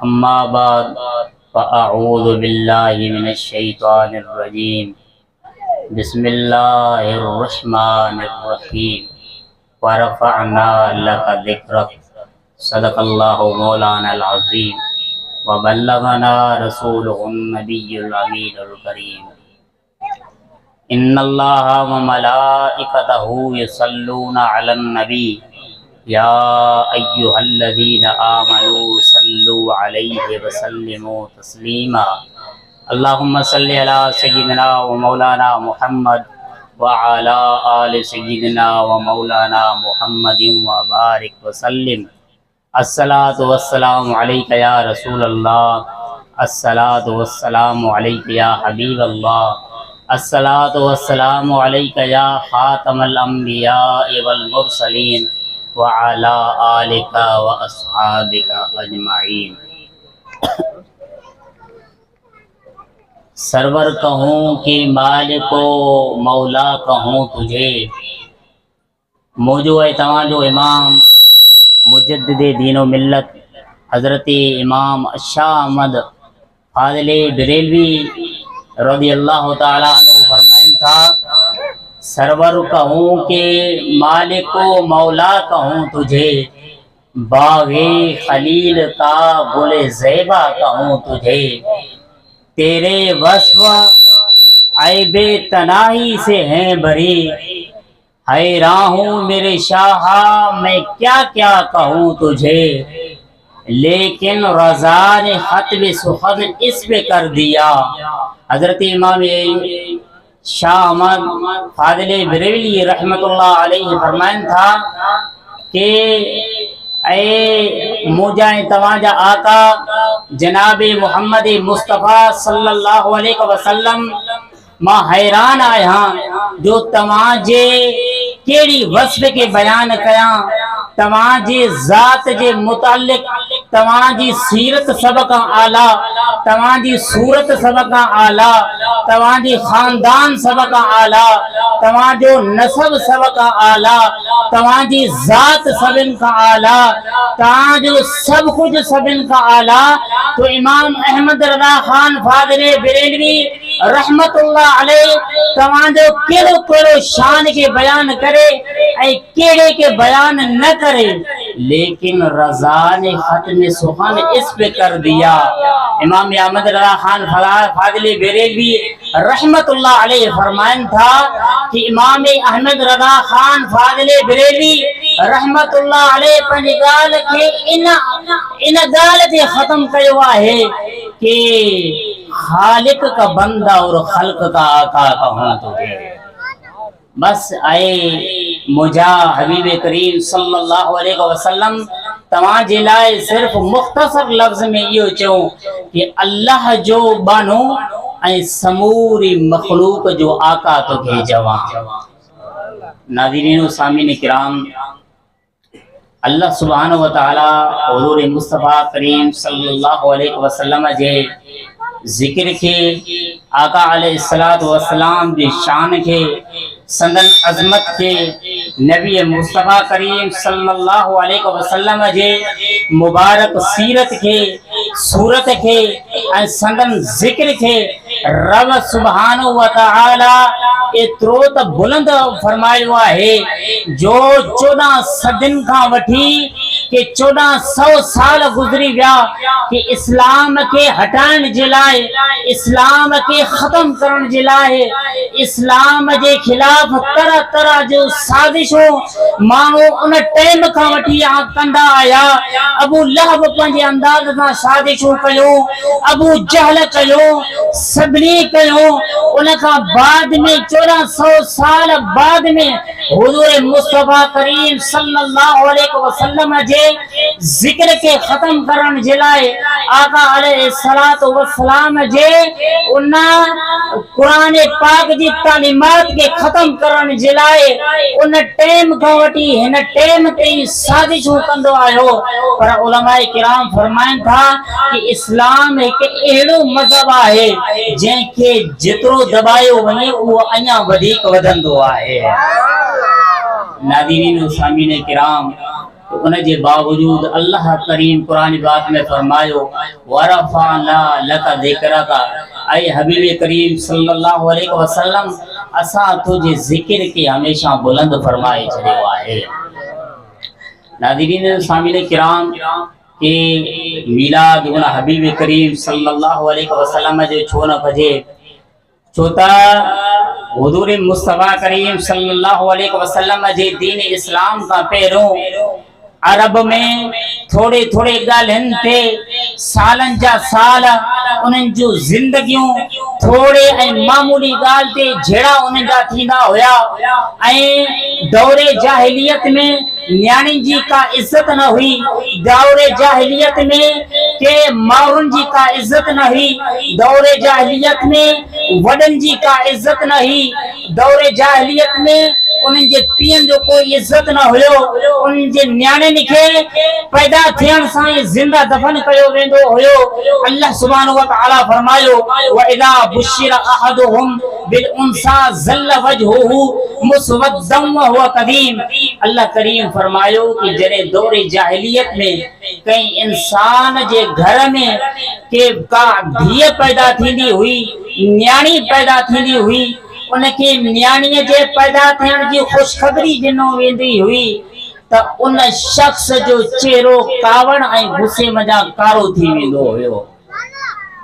अम्मा बाद फ़अऊज़ु बिल्लाहि मिनश शैतानिर रजीम। बिस्मिल्लाहिर रहमानिर रहीम। व रफ़अना लका ज़िक्रक। सदक़ल्लाहु मौलानाल अज़ीम। व बल्लगना रसूलुहुन नबियुल अमीनुल करीम। इन्नल्लाहा व मलाइकतहु युसल्लूना अलन नबी या अय्युहल्लज़ीना आमनू सल्लु अलैहि व सल्लिमू तस्लीमा। अल्लाहुम्मा सल्लि अला सय्यिदिना व मौलाना मुहम्मद व अला आलि सय्यिदिना व मौलाना मुहम्मदिन व बारिक व सल्लिम। अस्सलातु वस्सलामु अलैका या रसूलल्लाह। अस्सलातु वस्सलामु अलैका या हबीबल्लाह। अस्सलातु वस्सलामु अलैका या खातमल अंबिया वल मुरसलीन व अला आलिका व अस्हाबिका अजमाइन। सरवर कहूँ कि मालिको मौला कहूँ तुझे, मौजू है तवाजो इमाम मुजद्दिद दीनो मिल्लत हज़रत इमाम शाह अहमद फाज़िले बरेलवी रज़ियल्लाहु ताला अन्हु फरमाइन था, सरवर कहूँ कि मालिको मौला कहूँ तुझे, बाग़े खलील का गुले ज़ैबा कहूँ तुझे, तेरे वस्फ़ ऐबे तनाही से हैं बरी, हैरान हूँ मेरे शाह मैं क्या क्या कहूँ तुझे, लेकिन रज़ा ने खत्म सुखन इस पे कर दिया। हज़रत इमाम शाह अहमद फाज़िले बरेलवी रहमतुल्लाह अलैहि फरमान था कि ए मुजाए तवाजा आका जनाब मोहम्मद मुस्तफ़ा सल्लल्लाहु अलैहि वसल्लम मां हैरान आया जो तवाजे केड़ी वस्फ़ के बयान कया, तवाजे ज़ात जे मुतालिक तवाजी सीरत सब का आला, तवाजी सूरत सब का आला, तवाजी खानदान सब का आला, तवाजो नसब सब का आला, तवाजी ज़ात सबिन का आला, ताजो सब कुछ सबिन का आला। तो इमाम अहमद रज़ा खान फाज़िले बरेलवी रहमतुल्लाह अलैहि तवाजो केड़ो केड़ो शान के बयान करे ऐ केड़े के बयान न करे, लेकिन रज़ा ने खत्म सुखन इस पे कर दिया। इमाम अहमद रज़ा खान फाज़िले बरेलवी रहमतुल्लाह अलैहि फरमान था कि इमाम अहमद रज़ा खान फाज़िले बरेलवी रहमतुल्लाह अलैहि पंहिंजी ॻाल्हि खे इन ॻाल्हि ते ख़त्म कयो आहे कि खालिक का बंदा और खल्क का आका कहूँ तुझे। बस आए मुझा हबीब करीम सल्लल्लाहु अलैहि वसल्लम तवाजे लाए सिर्फ मुख्तसर लफ्ज़ में इहो चऊं कि अल्लाह जो बानो ऐं समूरी मखलूक जो आका तोखे जवां। नाज़रीन व सामीन किराम, अल्लाह सुब्हानहु व तआला हुज़ूर मुस्तफ़ा करीम सल्लल्लाहु अलैहि वसल्लम जे ज़िक्र के, आका अलैहिस्सलातु वस्सलाम जी शान के, संदन अजमत के, नबी मुस्तफ़ा करीम सल्लल्लाहु अलैहि वसल्लम जे मुबारक सीरत के, सूरत के, संदन ज़िक्र के रब सुब्हानहु व तआला एतिरो त बुलंद फरमायो आहे जो 14 सदिन का वठी कि 1400 साल गुजरी विया कि इस्लाम के हटाइण जे लाइ, इस्लाम के ख़त्म करण जे लाइ, इस्लाम जे खिलाफ तरह तरह जो साज़िशूं माण्हू उन टाइम खां वठी कंदा आया। अबू लहब पंहिंजे अंदाज़ सां साज़िशूं कयूं, अबू जहल कयो, सभिनी कयो। उन खां बाद में 1400 साल बाद में हुज़ूर मुस्तफ़ा करीम सल्लल्लाहु अलैहि वसल्लम जे ज़िक्र के ख़त्म करण जे लाइ, आका अलैहिस्सलातु वस्सलाम जे उन कुरान पाक जी तालीमात के ख़त्म करण जे लाइ उन टाइम खां वठी हिन टाइम ताईं साज़िशूं कंदो आयो। पर उलमाए किराम फरमाइनि था कि इस्लाम हिकु अहिड़ो मज़हब आहे जंहिंखे जेतिरो दबायो वञे उहो अञा वधीक वधंदो आहे। नाज़रीन व सामीन किराम, उन जे बावजूद अल्लाह करीम कुरान पाक में फरमायो वरफाना लका ज़िक्रका, ऐ हबीब करीम सल्लल्लाहु अलैहि वसल्लम असा तुझे जिक्र के हमेशा बुलंद फरमाए छड़ियो आहे। नाज़रीन सामिन किराम के मिलाद उन हबीब करीम सल्लल्लाहु अलैहि वसल्लम जो छो न कजे, छो त हुजूर मुस्तफा करीम सल्लल्लाहु अलैहि वसल्लम जे दीन इस्लाम का पहिरों अरब में थोड़े थोड़े ॻाल्हियुनि ते सालन जा साल उन्हनि जूं ज़िंदगियूं थोड़े ऐं मामूली ॻाल्हि ते जहिड़ा उन्हनि जा थींदा हुया ऐं दौरे जाहिलियत में न्याणी जी का इज्जत न हुई, दौरे जाहिलियत में के माउरुनि जी का इज्जत न हुई, दौरे जाहिलियत में वॾनि जी का इज्जत न हुई, दौरे जाहिलियत में उन्हनि जे पीअनि जो कोई इज्जत न हुयो, उन्हनि जे न्याणियुनि खे पैदा थियण सां ई ज़िंदा दफ़न कयो वेंदो हुयो। अल्लाह सुब्हानहु व तआला फरमायो व इज़ा बुश्शिरा अहदुहुम बिल उन्सा ज़ल्ल वजहुहु मुस्वद्दन व हुवा कदीम। अल्लाह करीम फरमायो कि जॾहिं दौरे जाहिलियत में कई इंसान जे घर में के का धीअ पैदा थींदी हुई, न्याणी पैदा थींदी हुई, उनके न्याणीअ जे पैदा थियण जी ख़ुशख़बरी ॾिनो वेंदी हुई त उन शख्स जो चेहरो कावड़ ऐं गुस्से मजा कारो थी वेंदो हुयो।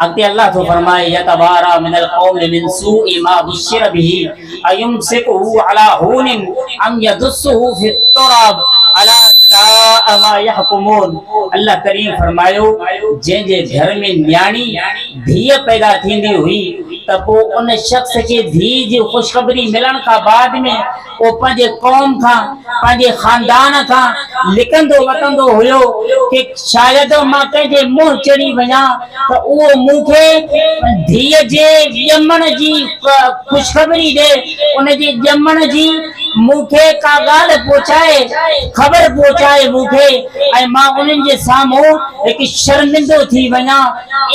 अॻिते अल्लाह थो फरमाए यतबारा मिनल क़ौमि मिन सूइ मा बुश्शिरा बिही अयुमसिकुहु अला हूनिन अम यदुस्सुहु फित तुराब अला साअ मा यहकुमून। अल्लाह करीम फरमायो जंहिंजे घर में न्याणी धीअ पैदा थींदी हुई त पोइ उन शख्स खे धीअ जी ख़ुशख़बरी मिलण खां बाद में वो पंहिंजे कौम खां पंहिंजे ख़ानदान खां लिकंदो वतंदो हुयो कि शायदि मां कंहिंजे मुंहुं चढ़ी वञा त उहो मूंखे धीअ जे ॼमण जी ख़ुशख़बरी ॾे, उन जे ॼमण जी मूंखे का ॻाल्हि पहुचाए, ख़बर पहुचाए मूंखे, ऐं मां उन्हनि जे साम्हूं हिकु शर्मिंदो थी वञा।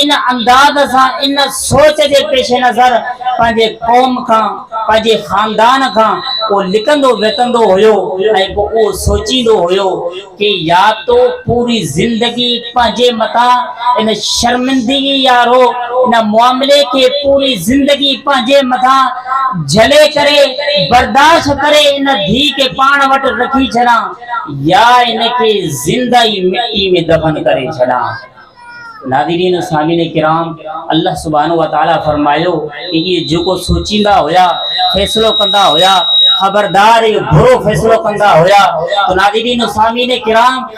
इन अंदाज़ सां इन सोच जे पेश नज़र पंहिंजे कौम खां पंहिंजे ख़ानदान खां उहो लिकंदो वेतंदो हुयो ऐं पोइ उहो सोचींदो हुयो कि या तो पूरी ज़िंदगी पंहिंजे मथां इन शर्मिंदगी यारो इन मामले के पूरी ज़िंदगी पंहिंजे मथां झले करे बर्दाश्त करे इन धी के पाण वटि रखी छॾा या इनखे ज़िंदा ई मिट्टी में दफ़न करे छॾा। नाज़रीन सामिन किराम अल्लाह सुब्हानहु व तआला फरमायो कि ये जेको सोचींदा हुया फैसलो कंदा हुया खबरदार ये बुरो फैसलो कंदा हुया। तो नाज़रीन सामिन किराम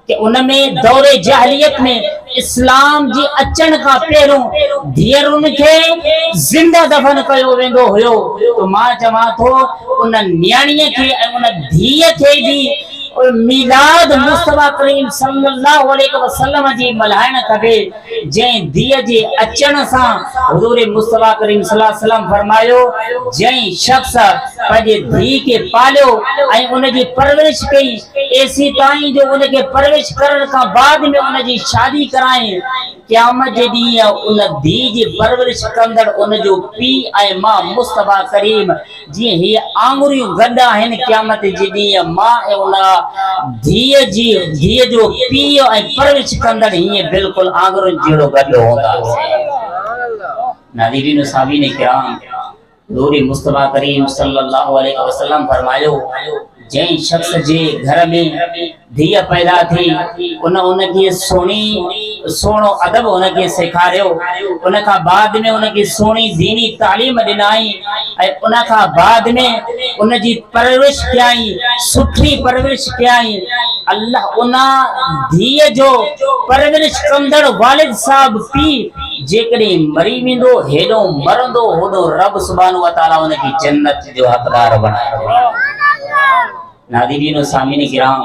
कि उनमें दौरे जाहिलियत में इस्लाम जी अचण खां पहिरों धीअरुनि खे ज़िंदा दफ़न कयो वेंदो हुयो। तो मां चवां थो उन न्याणीअ खे ऐं उन धीअ खे भी मिलाद मुस्तफा करीम सल्लल्लाहु अलैहि वसल्लम जी मल्हाइण खपे। जंहिं धीअ जे अचण सां हुजूर मुस्तफा करीम सल्लल्लाहु अलैहि वसल्लम फरमायो जंहिं शख्स पंहिंजे धीअ खे पालियो ऐं उनजी परवरिश कई ऐसी ताईं जो उनखे परवरिश करण खां बाद में उनजी शादी कराए, क़यामत जे ॾींहुं उन धीअ जी परवरिश कंदड़ उनजो पीउ ऐं मां मुस्तफा करीम जीअं हीअ आङुरियूं गॾु आहिनि, क़यामत जे ॾींहुं मां ऐं उन धीअ जो पीउ ऐं परवरिश कंदड़ हीअं बिल्कुलु आङुरियुनि जहिड़ो गॾु हूंदा। नाज़रीन सामीन किराम हुज़ूर मुस्तफा करीम सल्लल्लाहु अलैहि वसल्लम फरमायो जंहिं शख्स जे घर में धीअ पैदा थी उनखे सोणो अदब उनखे सेखारियो, उन खां बाद में उनखे सोणी दीनी तालीम ॾिनाई ऐं उन खां बाद में उनजी परवरिश कयाई, सुठी परवरिश कयाई। अल्लाह उन धीअ जो परवरिश कंदड़ वालिद साहब पीउ जेकॾहिं मरी वेंदो हेॾो मरंदो होॾो रब सुब्हानहु व तआला उनखे जन्नत जो हक़दार बणाईंदो। नाज़रीन सामीन किराम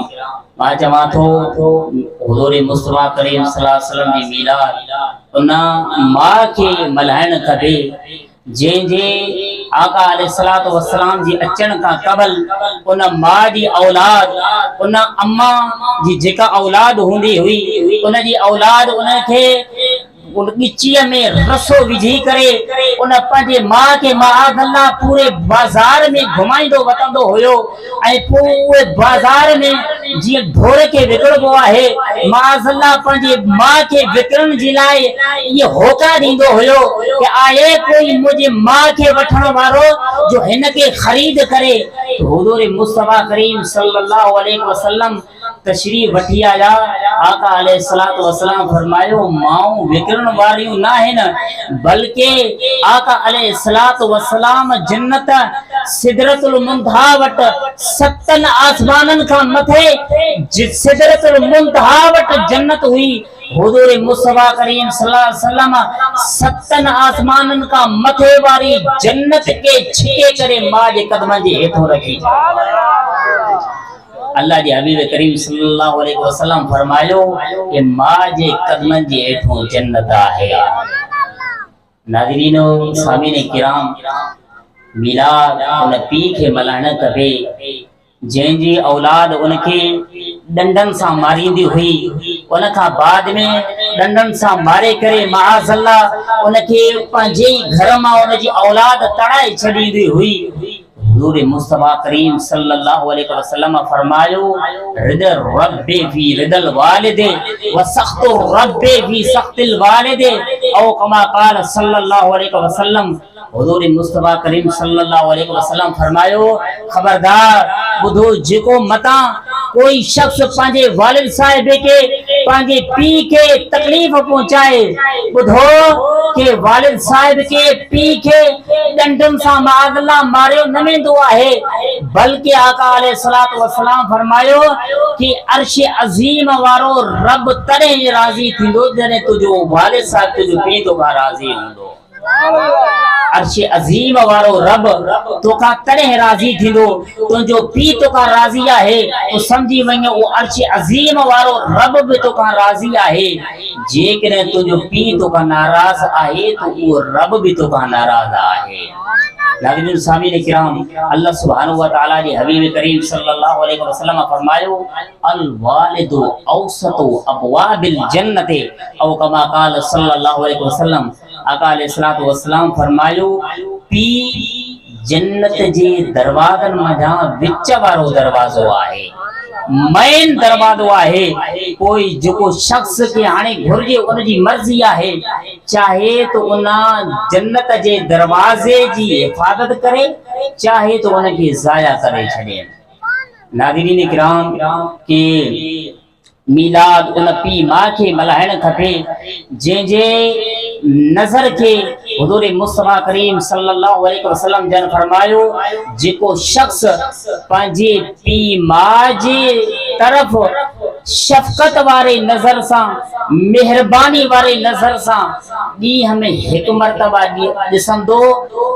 मां चवां थो हुज़ूर मुस्तफा करीम सल्लल्लाहु अलैहि वसल्लम जी मीलाद उन मां खे मल्हाइण खपे जंहिंजे आका अलैहिस्सलातु वस्सलाम जी अचण खां क़बल उन मां जी औलाद उन अम्मा जी जेका औलाद हूंदी हुई उन जी औलाद उनखे ॻिचीअ में रसो विझी करे उन पंहिंजे मां के माअल्लाह पूरे बाजार में घुमाईंदो वतंदो हुयो ऐं पोइ उहे बाजार में जीअं ढोर के विकिणबो आहे माअल्लाह पंहिंजे मां के विकिणण जे लाइ इहे होका ॾींदो हुयो कि आए कोई मुंहिंजे मां के वठण वारो जो हिन के ख़रीद करे। तो हुजूर मुस्तफा करीम सल्लल्लाहु अलैहि वसल्लम तशरीफ वठी आया। आका अलैहिस्सलातु वस्सलाम फरमायो माऊं विकिरण वारियूं न आहिनि बल्कि आका अलैहिस्सलातु वस्सलाम जन्नत सिदरतुल मुंतहा वटि सतन आसमाननि खां मथे सिदरतुल मुंतहा वटि जन्नत हुई। हुजूर मुस्तफा करीम सल्लल्लाहु अलैहि वसल्लम सतन आसमाननि खां मथे वारी जन्नत के छिके करे मां जे कदमनि जे हेठों रखी। अल्लाह जे हबीब करीम सल्लल्लाहु अलैहि वसल्लम फरमायो कि मां जे कदमनि जे हेठों जन्नत आहे। नाज़रीनो सामीने किराम मिलाद उन पीउ खे मल्हाइण खपे जंहिंजी औलाद उनखे डंडनि सां मारींदी हुई उन खां बाद में डंडनि सां मारे करे माअज़ल्लाह उनखे पंहिंजे घर मां उनजी औलाद तड़ाए छॾींदी हुई। हुजूर मुस्तफा करीम सल्लल्लाहु अलैहि वसल्लम फरमायो रिदल रब्बी फी रिदल वालिदे व सख्तु रब्बी फी सख्तिल वालिदे औ कमा क़ाल सल्लल्लाहु अलैहि वसल्लम। हुजूर मुस्तफा करीम सल्लल्लाहु अलैहि वसल्लम फरमायो खबरदार बुधो जेको मता कोई शख्स पंहिंजे वालिद साहिब के पंहिंजे पीउ के तकलीफ़ पहुंचाए बुधो के वालिद साहिब के पीउ के डंडन सां माअल्लाह मारियो न वेंदो आहे बल्कि आका अलैहिस्सलातु वस्सलाम फरमायो कि अर्श अज़ीम वारो रब तॾहिं राज़ी थींदो जॾहिं तुंहिंजो वालिद साहिब तुंहिंजो पीउ तोखां राज़ी हूंदो। अर्श अज़ीम वारो रब तोखां तॾहिं राज़ी थींदो तुंहिंजो पीउ तोखां राज़ी आहे तो समझी वञ उहो अर्श अज़ीम वारो रब बि तोखां राज़ी आहे। जेकॾहिं तुंहिंजो पीउ तोखां नाराज़ आहे तो उहो रब बि तोखां नाराज़ आहे। नाज़रीन सामीन किराम अल्लाह सुब्हानहु व तआला जे हबीब करीम सल्लल्लाहु अलैहि वसल्लम फरमायो अल वालिदु औसतु अबवाबिल जन्नति औ कमा क़ाल सल्लल्लाहु अलैहि वसल्लम। आका अलैहिस्सलातु वस्सलाम फरमायो पीउ जन्नत जे दरवाज़नि मंझां विच वारो दरवाज़ो आहे मेन दरवाज़ो आहे। कोई जेको शख्स के हाणे घुर्जे उनजी मर्ज़ी आहे चाहे तो उन जन्नत जे दरवाज़े जी हिफ़ाज़त करे चाहे तो उनखे ज़ाया करे छॾे। नाज़रीन किराम के मिलाद उन पीउ मां खे मल्हाइण खपे जंहिंजे नज़र के हुजूर मुस्तफा करीम सल्लल्लाहु अलैहि वसल्लम जन फरमायो जेको शख्स पंहिंजे पीउ मां जे तरफ़ शफ़क़त वारे नज़र सां मेहरबानी वारे नज़र सां ॾींहं में हिकु मर्तबा ॾिसंदो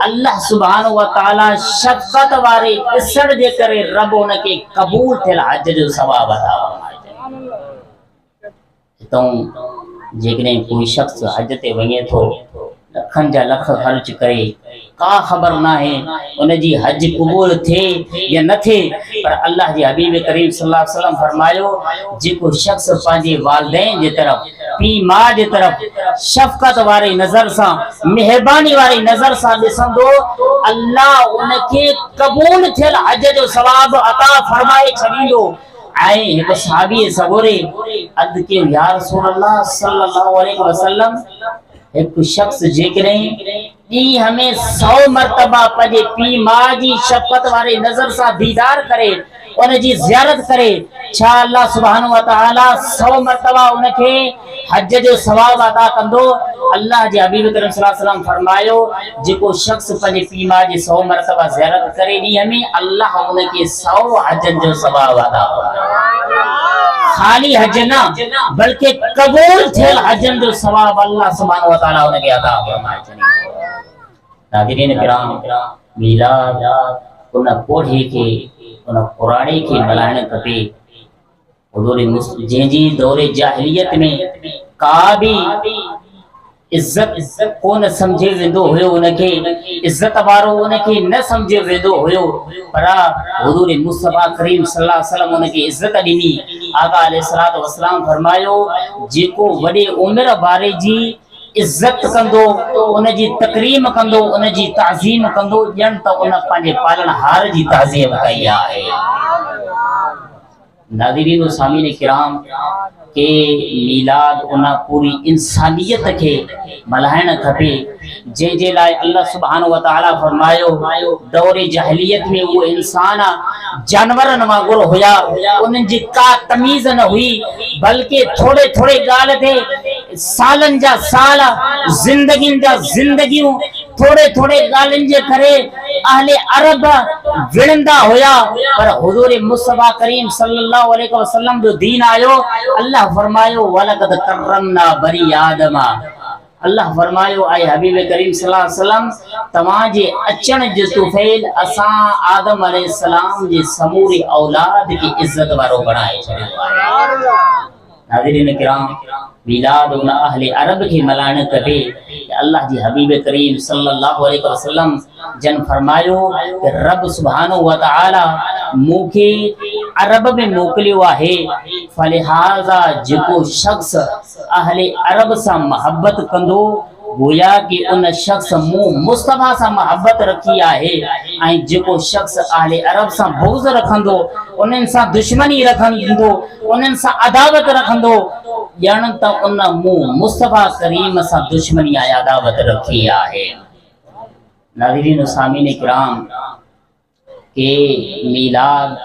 अल्लाह सुब्हानहु व तआला शफ़क़त वारे ॾिसण जे करे रब उनखे क़बूल थियल हज जो सवाब अता फरमाए। तो जेकॾहिं कोई शख्स हज ते वञे थो लखनि जा लख ख़र्च करे का ख़बर न आहे उनजी हज क़बूल थिए या न थिए पर अल्लाह जे हबीब करीम सल्लल्लाहु अलैहि वसल्लम फरमायो जेको शख्स पंहिंजे वालिदैन जे तरफ़ पीउ मां जे तरफ़ शफ़क़त वारे नज़र सां मेहरबानी वारी नज़र सां ॾिसंदो अल्लाह उनखे क़बूल थियल हज जो सवाब अता फरमाए छॾींदो। ऐं हिकु सहाबी सगोरे अर्ज़ कयो या रसूल अल्लाह सल्लल्लाहु अलैहि वसल्लम हिकु शख्स जेकॾहिं ॾींहं में 100 मर्तबा पंहिंजे पीउ मां जी शफ़क़त वारे नज़र सां दीदार करे उनजी ज़ियारत करे छा अल्लाह सुब्हानहु व तआला 100 मर्तबा उनखे हज जो सवाब अता कंदो। अल्लाह जे हबीब करीम सल्लल्लाहु अलैहि वसल्लम फरमायो जेको शख्स पंहिंजे पीउ मां जी 100 मर्तबा ज़ियारत करे ॾींहं में अल्लाह उनखे 100 हजनि जो सवाब अता कंदो। खाली हज न बल्कि क़बूल थियल हजनि जो सवाब अल्लाह सुब्हानहु व तआला उनखे अता फरमाए छॾींदो। नाज़रीन किराम मिलाद उन पोढ़े के उन पुराणे के मल्हाइण खपे। हुजूर जंहिंजी दौरे जाहिलियत में का भी इज्जत कोन समझे वेंदो हुयो उनखे इज्जत वारो उनखे न समझे वेंदो हुयो पर हुजूर मुस्तफा करीम सल्लल्लाहु अलैहि वसल्लम उनखे इज्जत ॾिनी। आका अलैहिस्सलातु वस्सलाम फरमायो जेको वॾे उमिरि वारे जी इज्जत कंदो, उन जी तकरीम कंदो, उन जी ताज़ीम कंदो, ॼण त उन पंहिंजे पालनहार जी ताज़ीम कई आहे। नाज़रीन व सामीन किराम के मीलाद उन पूरी इंसानियत के मल्हाइण खपे, जंहिंजे लाइ अल्लाह सुब्हानहु व तआला फरमायो दौरे जहलियत में वो इंसान जानवरन वांगुरु हुया, उन्हनि जी का तमीज़ न हुई, बल्कि थोड़े थोड़े ॻाल्हि ते सालन जा साल ज़िंदगियुनि जा ज़िंदगियूं थोड़े थोड़े ॻाल्हियुनि जे करे अहले अरब विढ़ंदा हुया। पर हुज़ूर मुस्तफ़ा करीम सल्लल्लाहु अलैहि वसल्लम जो दीन आयो, अल्लाह फरमायो वलक़द करमना बनी आदम, अल्लाह फरमायो ऐं हबीब करीम सल्लल्लाहु अलैहि वसल्लम तव्हां जे अचण जे तुफ़ैल असां आदम अलैहिस्सलाम जे समूरी औलाद की इज्जत वारो बणाए छॾियो आहे। नाज़रीन किराम मीलाद उन अहले अरब के मल्हाइण खपे। अल्लाह जी हबीब करीम सल्लल्लाहु अलैहि वसल्लम जन फरमायो कि रब सुब्हानहु व तआला मूंखे अरब में मोकिलियो आहे, फलिहाज़ा जेको शख्स अहले अरब सां मोहब्बत कंदो गोया कि उन शख्स मूं मुस्तफ़ा सां मोहब्बत रखी आहे, ऐं जेको शख्स अहले अरब सां बुग़्ज़ रखंदो, उन्हनि सां दुश्मनी रखंदो, उन्हनि सां अदावत रखंदो, ॼण त उन मूं मुस्तफ़ा करीम सां दुश्मनी ऐं अदावत रखी आहे। नाज़रीन सामीन किराम के मीलाद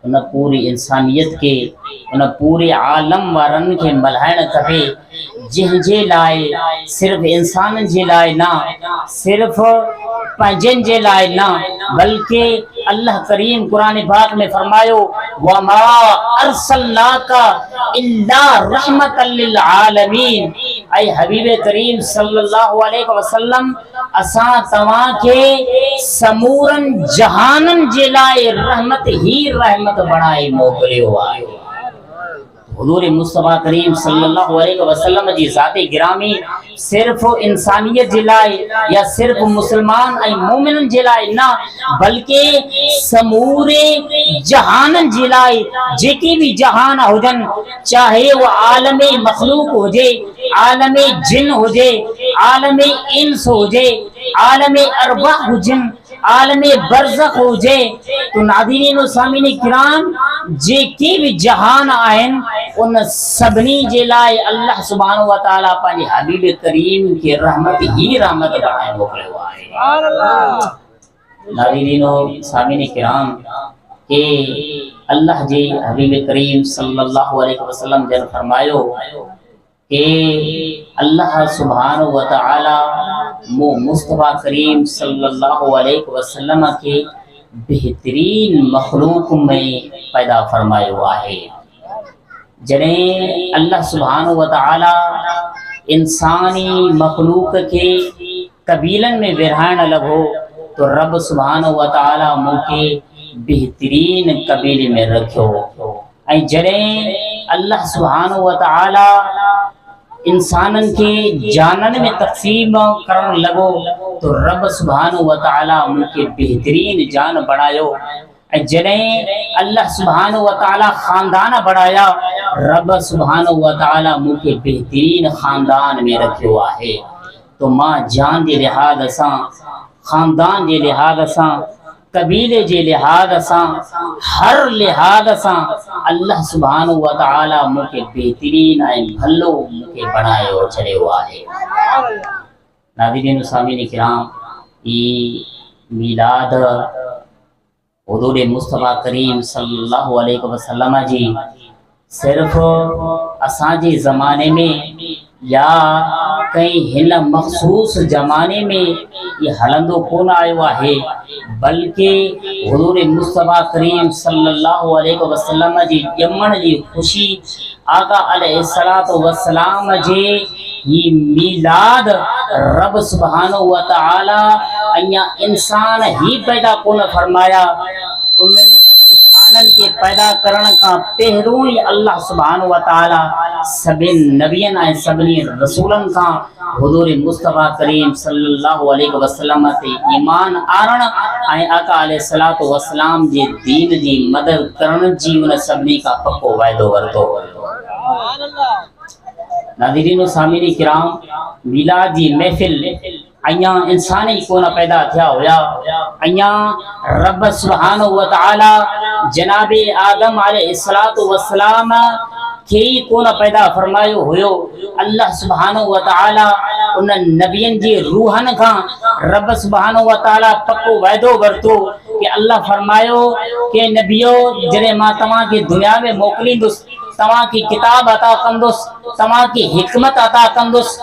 उन पूरी इंसानियत के उन पूरे आलम वारनि खे मल्हाइण खपे, जंहिंजे लाइ सिर्फ़ इंसाननि जे लाइ न, सिर्फ़ पंहिंजनि जे लाइ न, बल्कि अल्लाह करीम कुरान पाक में फरमायो वमा अरसलनाका इल्ला रहमतल लिल आलमीन, ऐ हबीब करीम सल्लल्लाहु अलैहि वसल्लम असां तव्हां खे समूरन जहानन जे लाइ रहमत ही रहमत बणाए मोकिलियो आहे। हुज़ूर मुस्तफ़ा करीम सल्लल्लाहु अलैहि वसल्लम जी ज़ाते गिरामी सिर्फ़ इंसानियत जे लाइ या सिर्फ़ मुसलमान ऐं मोमिनन जे लाइ न, बल्कि समूरे जहानन जे लाइ, जेके भी जहान हुजन, चाहे वो आलमे मखलूक हुजे, आलमे जिन हुजे, आलमे इंस हुजे, आलमे अरवाह हुजन, आलमे बरज़ख हुजे, तो नाज़रीन व सामीन किराम जेके भी जहान आहिनि उन सभिनी जे लाइ अल्लाह सुब्हानहु व तआला पंहिंजे हबीब करीम के रहमत ही रहमत बणाए मोकिलियो आहे। नाज़रीन व सामीन किराम के अल्लाह जे हबीब करीम सल्लल्लाहु अलैहि वसल्लम जन फरमायो कि अल्लाह सुब्हानहु व तआला मो मुस्तफ़ा करीम सल्लल्लाहु अलैहि वसल्लम के बेहतरीन मखलूक में पैदा फरमायो आहे। जॾहिं अल्लाह सुब्हानहु व तआला इंसानी मखलूक के कबीलन में विरहाइण लॻो, तो रब सुब्हानहु व तआला मूंखे बेहतरीन कबीले में रखियो, ऐं जॾहिं अल्लाह सुब्हानहु व तआला इंसानन के जानन में तक़सीम करण लॻो, तो रब सुब्हानहु व तआला मूंखे बेहतरीन जान बणायो, ऐं जॾहिं अल्लाह सुब्हानहु व तआला ख़ानदान बणाया, रब सुब्हानहु व तआला मूंखे बेहतरीन ख़ानदान में रखियो आहे। तो मां जान जे लिहाज़ सां, ख़ानदान जे लिहाज़ सां, कबीले जे लिहाज़ सां, हर लिहाज़ सां अल्लाह सुब्हानहु व तआला मूंखे बेहतरीन ऐं भलो मूंखे बणायो छॾियो आहे। नाज़रीन सामीन किराम ई मीलाद हुज़ूर मुस्तफ़ा करीम सल्लल्लाहु अलैहि वसल्लम जी सिर्फ़ असांजे ज़माने में या कई हिन मख़सूस ज़माने में ये हलंदो कोन आयो आहे, बल्कि हुज़ूर मुस्तफ़ा करीम सल्लल्लाहु अलैहि वसल्लम जी ॼमण जी ख़ुशी आका अलैहिस्सलातु वस्सलाम जे ही मीलाद रब सुब्हानहु व तआला अञा इंसान ही पैदा कोन फरमाया, उन्हनि इंसानन के पैदा करण का पहिरों ही अल्लाह सुब्हानहु व तआला सभिनी नबियन ऐं सभिनी रसूलन का हुज़ूर मुस्तफ़ा करीम सल्लल्लाहु अलैहि वसल्लम ते ईमान आणण ऐं आका अलैहिस्सलातु वस्सलाम जे दीन जी मदद करण जी उन सभिनी का पक्को वाइदो वरितो। नाज़रीन सामीन किराम, मिलाद जी महफ़िल अञा इंसान ही कोन पैदा थिया हुया। अञा रब सुब्हानहु व तआला जनाब आदम अलैहिस्सलातु वस्सलाम के कोन पैदा फरमायो हुयो। अल्लाह सुब्हानहु व तआला उन नबियन जी रूहन का रब सुब्हानहु व तआला पक्को वायदो वरतो कि अल्लाह फरमायो कि नबियो जरे मां तमा के दुनिया में मोकलींदुस, तमा की किताब अता कंदुस, तमा की हिकमत अता कंदुस,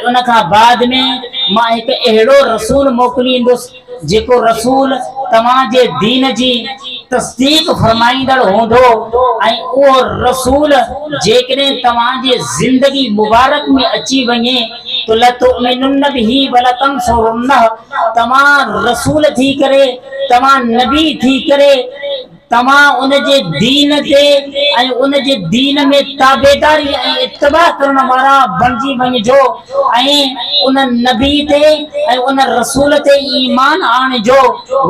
उन का बाद में मां एक एड़ो रसूल मोकलींदुस जेको रसूल तमा जे दीन जी तस्दीक फरमाईंदड़ होंदो। ऐं उहो रसूल जेकॾहिं तव्हां जे ज़िंदगी मुबारक में अची वञे तो लतुमिनुन बिही वलतंसुरुन्नह, तव्हां रसूल थी करे, तव्हां नबी थी करे, तव्हां उन जे दीन ते ऐं उन जे दीन में ताबेदारी ऐं इत्तिबा करण वारा बणिजी वञिजो ऐं उन नबी ते ऐं उन रसूल ते ईमान आणिजो।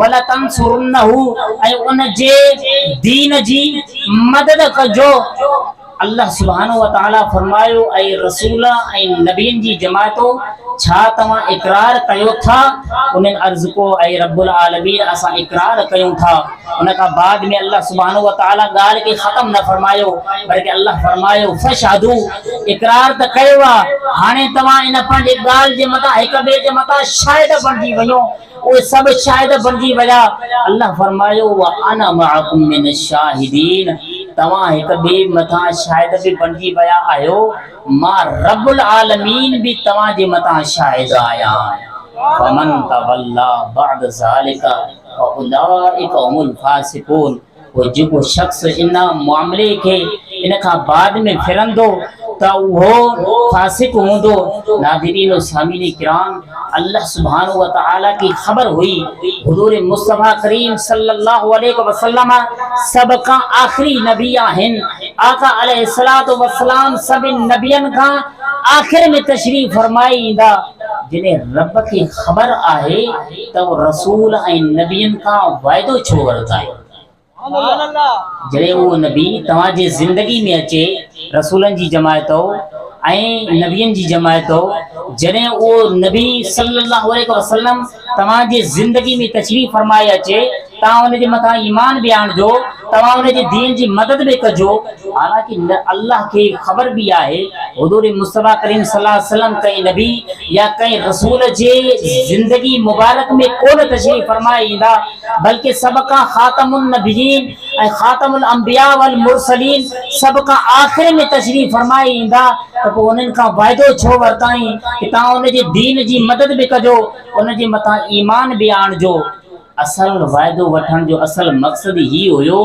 वलतंसुरुन्नहु, ऐं उन जे दीन जी मदद कजो। अल्लाह सुब्हानहु व तआला फरमायो, ऐं रसूल ऐं नबियन जी जमातो छा तव्हां इकरार कयो था? उन्हनि अर्ज़ को, ऐं रब्बुल आलमीन असां इकरार कयूं था। उन खां बाद में अल्लाह सुब्हानहु व तआला ॻाल्हि खे ख़त्म न फरमायो, बल्कि अल्लाह फरमायो फशहदू, इकरार त कयो आहे, हाणे तव्हां इन पंहिंजे ॻाल्हि जे मथां हिक ॿिए जे मथां शाहिद बणिजी वञो। उहे सभु शाहिद बणिजी विया। अल्लाह फरमायो व अना मअकुम मिन शाहिदीन, तव्हां हिक ॿिए मथां शाहिद बि बणिजी विया आहियो, मां रब्बुल आलमीन बि तव्हां जे मथां शाहिद आहियां। फमन तवल्ला बअद ज़ालिका फउलाइका हुमुल फासिकून, वो जेको शख्स इन मामले के इन खां बाद में फिरंदो त उहो फासिक हूंदो। नाज़रीन सामीन किराम, अल्लाह सुब्हानहु व तआला की खबर हुई हुजूर मुस्तफा करीम सल्लल्लाहु अलैहि वसल्लम सब का आखिरी नबी आहिन। आका अलैहिस्सलातु वस्सलाम सभिन नबियन का आखिर में तशरीफ फरमाई ईंदा। जिन्हें रब की खबर आहे त रसूल ऐं नबियन का वायदो छो वरता है। जॾहिं उहो नबी तव्हां जी ज़िंदगी में अचे, रसूलनि जी जमायत ऐं नबियन जी जमायत, जॾहिं उहो नबी सल्लल्लाहु अलैहि वसल्लम तव्हां जी ज़िंदगी में तशरीफ़ फरमाए अचे, तव्हां उन जे मथां ईमान बि आणिजो, तव्हां उन जे दीन जी मदद बि कजो। हालांकि अल्लाह खे ख़बर बि आहे हुजूर मुस्तफा करीम सल्लल्लाहु अलैहि वसल्लम कंहिं नबी या कंहिं रसूल जे ज़िंदगी मुबारक में कोन तशरीफ़ फरमाए ईंदा, बल्कि सब का ख़ातमुन नबिय्यीन ऐं ख़ातमुल अंबिया वल मुरसलीन सब का आखिर में तशरीफ़ फरमाए ईंदा। त पोइ उन्हनि खां वाइदो छो वरिताई कि तव्हां उन जे दीन जी मदद बि कजो, उन जे मथां ईमान बि आणिजो। असल वायदो वठण जो असल मक़सद ही हुयो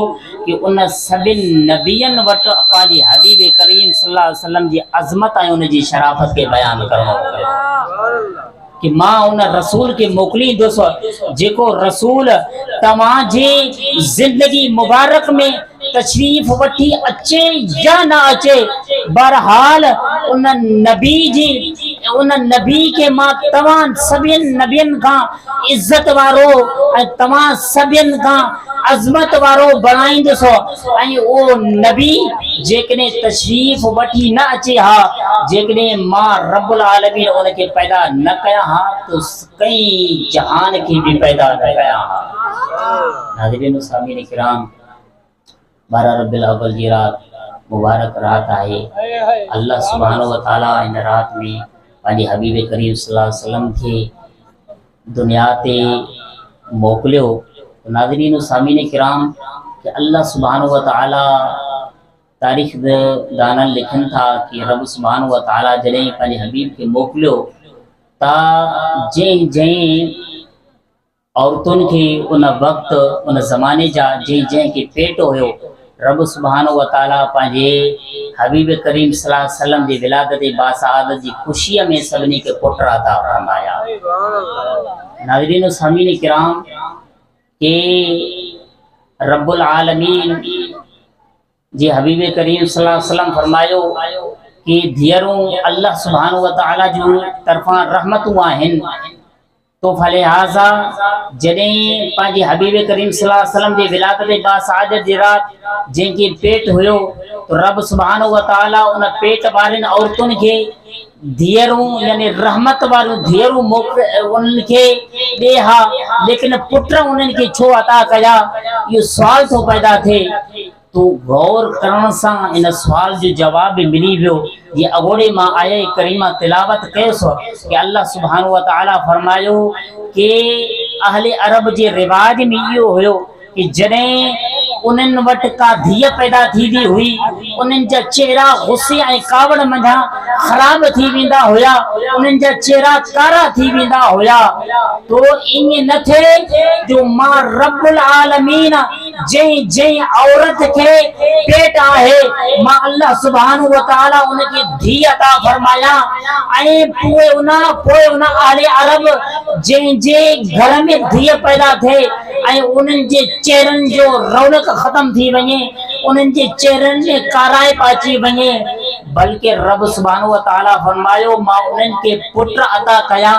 कि उन सभिनि नबियन वटि पंहिंजी हबीब करीम सल्लल्लाहु अलैहि वसल्लम जी अज़मत ऐं उन जी शराफ़त खे बयानु करणो पियो कि मां उन रसूल खे मोकिलींदुसि जेको रसूल तव्हां जी ज़िंदगी मुबारक में तशरीफ़ वठी अचे या न अचे, बहरहाल उन नबी के मां तव्हां सभिनि नबियन खां इज़्ज़त वारो ऐं तव्हां सभिनि खां अज़मत वारो बणाईंदुसि। ऐं उहो नबी जेकॾहिं तशरीफ़ वठी न अचे हा, जेकॾहिं मां रब्बुल आलमीन उनखे पैदा न कया हा तो कई जहान खे भी पैदा न कया हा। नाज़रीन सामीन किराम, 12 रबीउल अव्वल जी रात मुबारक रात आहे। अल्लाह सुब्हानहु व तआला इन रात में पंहिंजे हबीब करीम सल्लल्लाहु अलैहि वसल्लम खे दुनिया ते मोकिलियो। नाज़रीन सामीन किराम, कि अल्लाह सुब्हानहु व तआला तारीख़ दानन लिखनि था कि रब सुब्हानहु व तआला जॾहिं पंहिंजे हबीब खे मोकिलियो त जंहिं औरतुनि खे उन वक़्तु उन ज़माने जा जंहिं खे पेट हुयो, रब सुब्हानहु व तआला पंहिंजे हबीब करीम सल्लल्लाहु अलैहि वसल्लम जी विलादत बासआदत जी ख़ुशीअ में सभिनी खे पुट अता फरमाया। नाज़रीन सामीन किराम, के रब्बुल आलमीन जी हबीब करीम सल्लल्लाहु अलैहि वसल्लम फरमायो कि धीअरूं अल्लाह सुब्हानहु व तआला जूं तरफ़ां रहमतूं आहिनि। तो फलिहाजा जॾहिं पंहिंजे हबीब करीम सल्लल्लाहु अलैहि वसल्लम जे विलादत बासादत जी रात जंहिंखे पेट हुयो तो रब सुब्हानहू व तआला उन पेट वारनि औरतुनि खे धीअरूं यानी रहमत वारियूं धीअरूं उन्हनि खे ॾे हा, लेकिन पुट उन्हनि खे छो अता कया, इहो सुवाल थो पैदा थिए। तो गौर करण सां इन सुवाल जो जवाब भी मिली वियो। ये अगोड़े मां आया करीमा तिलावत कयोसि कि अल्लाह सुब्हानहू व तआला फरमायो कि अहले अरब जे रिवाज में इहो हुयो कि जॾहिं उन्हनि वटि का धीअ पैदा थींदी हुई उन्हनि जा चेहरा गुस्से ऐं कावड़ मंझां ख़राब थी वेंदा हुया, उन्हनि जा चेहरा कारा थी वेंदा हुया। तो ईअं न थिए जो मां रब्बुल आलमीन जंहिं जंहिं औरत खे पेट आहे मां अल्लाह सुब्हानहू व तआला उनखे धीअ अता फरमाया ऐं पोइ उन अहले अरब जंहिं जे घर में धीअ पैदा थिए ऐं उन्हनि जे चेहरनि जो रौनक खत्म थी वञे, उन्हनि जे चेहरनि में काराइप अची वञे, बल्कि रब सुब्हानहू व तआला फरमायो मां उन्हनि खे पुट अता कया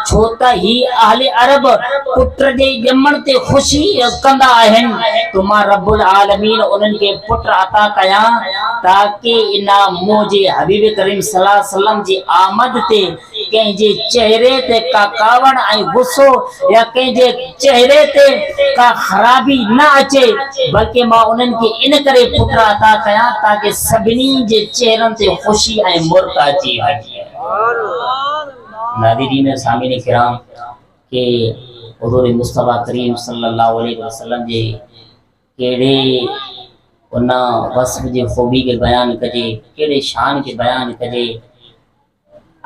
छो त ही अहले अरब पुट जे ॼमण ते ख़ुशी कंदा आहिनि। तो मां रब्बुल आलमीन उन्हनि खे पुट अता कया ताकि इन मुंहिंजे हबीब करीम सल्लल्लाहु अलैहि वसल्लम जी आमद ते कंहिंजे चेहरे ते का कावड़ ऐं गुस्सो या कंहिंजे चेहरे ते का ख़राबी न अचे, बल्कि मां उन्हनि खे इन करे पुट अता कया ताकि सभिनी जे चेहरनि ते ख़ुशी ऐं मुर्क अची वञे। नाज़रीन सामीन किराम के हुज़ूर मुस्तफ़ा करीम सल्लल्लाहु अलैहि वसल्लम जे कहिड़े उन वस्फ़ जे ख़ूबी के बयान कजे, कहिड़े शान के बयान कजे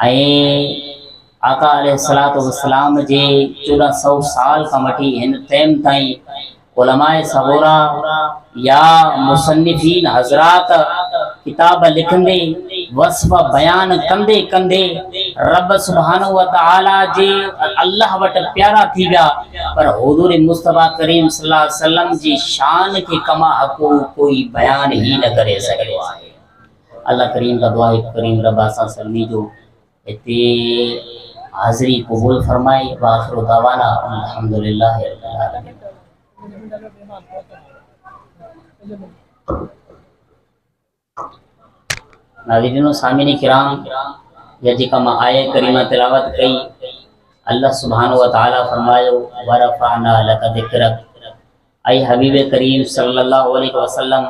ऐं आका अलैहिस्सलातु वस्सलाम जे 1400 साल खां वठी हिन टाइम ताईं उलमाए सगोरा या मुसन्निफीन हज़रात किताब लिखंदे वस्फ़ बयान कंदे कंदे रब सुब्हानहू व तआला जे अल्लाह वटि प्यारा थी विया, पर हुज़ूर मुस्तफ़ा करीम सल्लल्लाहु अलैहि वसल्लम जी शान के कमा हक़ो कोई बयान ही न करे सघियो आहे। अल्लाह करीम का दुआ है करीम रब असां सभिनी जो इते हाज़िरी क़बूल फरमाए। व आख़िरु दावाना अल्हम्दुलिल्लाहि रब्बिल आलमीन। नाज़रीन सामीन किराम जेका मां आयत करीमा तिलावत कई अल्लाह सुब्हानहू व तआला फरमायो वरफ़अना लक ज़िक्रक, ऐं हबीब करीम सल्लल्लाहु अलैहि वसल्लम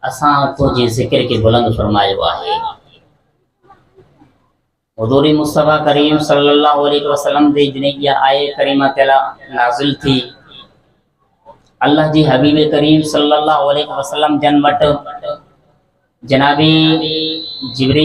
असां तुंहिंजे ज़िक्र के बुलंद फरमायो आहे। हुज़ूर मुस्तफ़ा करीम सल्लल्लाहु अलैहि वसल्लम दे जने इहा आयत करीमा तिला नाज़िल थी, अल्लाह जी हबीब करीम सल्लल्लाहु अलैहि वसल्लम जन वटि जनाबी जिब्रील